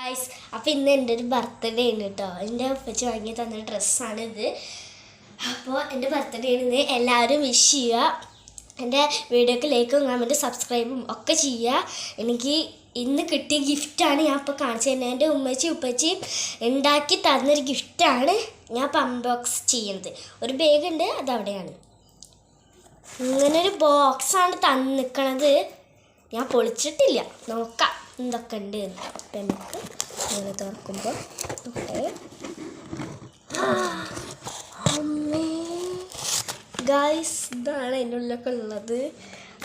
Guys, അപ്പോൾ ഇന്ന് എൻ്റെ ഒരു ബർത്ത്ഡേ ഉണ്ട് കേട്ടോ. എൻ്റെ ഉപ്പച്ചി വാങ്ങി തന്ന ഡ്രസ്സാണിത്. അപ്പോൾ എൻ്റെ ബർത്ത്ഡേ ഇന്ന് എല്ലാവരും വിഷ് ചെയ്യുക. എൻ്റെ വീഡിയോക്ക് ലൈക്കും കമൻറ്റ് സബ്സ്ക്രൈബും ഒക്കെ ചെയ്യുക. എനിക്ക് ഇന്ന് കിട്ടിയ ഗിഫ്റ്റാണ് ഞാൻ ഇപ്പോൾ കാണിച്ചു തരുന്നത്. എൻ്റെ ഉപ്പച്ചി ഉണ്ടാക്കി തന്നൊരു ഗിഫ്റ്റാണ് ഞാൻ ഇപ്പോൾ അൺബോക്സ് ചെയ്യുന്നത്. ഒരു ബാഗ് ഉണ്ട്, അതവിടെയാണ്. ഇങ്ങനൊരു ബോക്സാണ് തന്നിക്കണത്. ഞാൻ പൊളിച്ചിട്ടില്ല, നോക്കാം എന്തൊക്കെ ഉണ്ട്. അപ്പം നമുക്ക് ഇങ്ങനെ തുറക്കുമ്പോൾ അമ്മേ ഗൈസ്, ഇതാണ് അതിൻ്റെ ഉള്ളിലൊക്കെ ഉള്ളത്.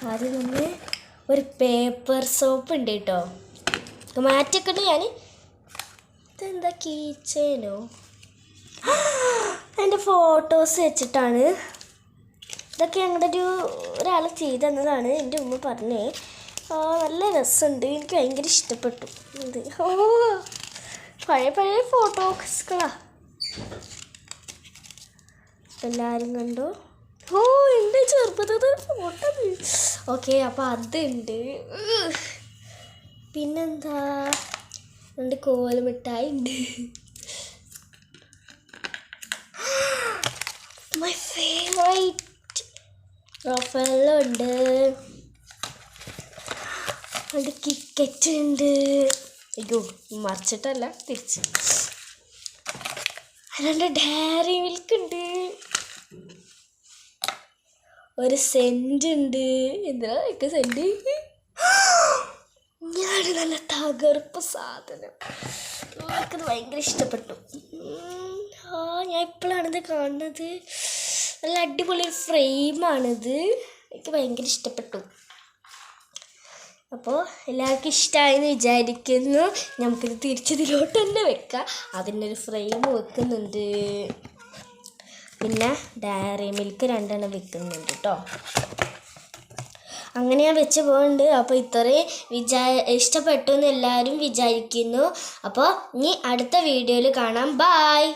ആദ്യം നമ്മൾ ഒരു പേപ്പർ സോപ്പ് ഉണ്ട് കേട്ടോ, മാറ്റിയൊക്കെ ഉണ്ട്. ഞാൻ ഇതെന്താ കീച്ചേനോ, എൻ്റെ ഫോട്ടോസ് വെച്ചിട്ടാണ്. ഇതൊക്കെ ഞങ്ങളുടെ ഒരാൾ ചെയ്ത് തന്നതാണ്. എൻ്റെ ഉമ്മ പറഞ്ഞേ നല്ല രസമുണ്ട്, എനിക്ക് ഭയങ്കര ഇഷ്ടപ്പെട്ടു. ഇത് പഴയ ഫോട്ടോസുകളാ, എല്ലാവരും കണ്ടു. എൻ്റെ ചെറുപ്പത്തെ ഫോട്ടോ. ഓക്കെ, അപ്പോൾ അതുണ്ട്. പിന്നെന്താ, എൻ്റെ കോലമിഠായി ഉണ്ട്. മൈ ഫേവറേറ്റ് റോഫെല്ലോ ഉണ്ട്. അത് കിക്കറ്റ് ഉണ്ട്. അയ്യോ, മറിച്ചിട്ടല്ല, തിരിച്ച്. അതുകൊണ്ട് ഡയറി മിൽക്ക് ഉണ്ട്. ഒരു സെൻറ്റ് ഉണ്ട്. എന്തിനാ എനിക്ക് സെൻറ്റ്? ഞാൻ നല്ല തകർപ്പ് സാധനം, എനിക്കത് ഭയങ്കര ഇഷ്ടപ്പെട്ടു. ഞാൻ ഇപ്പോഴാണിത് കാണുന്നത്. നല്ല അടിപൊളി ഫ്രെയിമാണിത്, എനിക്ക് ഭയങ്കര ഇഷ്ടപ്പെട്ടു. അപ്പോൾ എല്ലാവർക്കും ഇഷ്ടമായെന്ന് വിചാരിക്കുന്നു. നമുക്കിത് തിരിച്ചതിലോട്ട് തന്നെ വെക്കാം. അതിനൊരു ഫ്രെയിം വെക്കുന്നുണ്ട്. പിന്നെ ഡയറി മിൽക്ക് 2 വെക്കുന്നുണ്ട് കേട്ടോ. അങ്ങനെ ഞാൻ വെച്ച് പോകുന്നുണ്ട്. അപ്പോൾ ഇത്രയും ഇഷ്ടപ്പെട്ടു എന്ന് എല്ലാവരും വിചാരിക്കുന്നു. അപ്പോൾ ഇനി അടുത്ത വീഡിയോയിൽ കാണാം. ബായ്.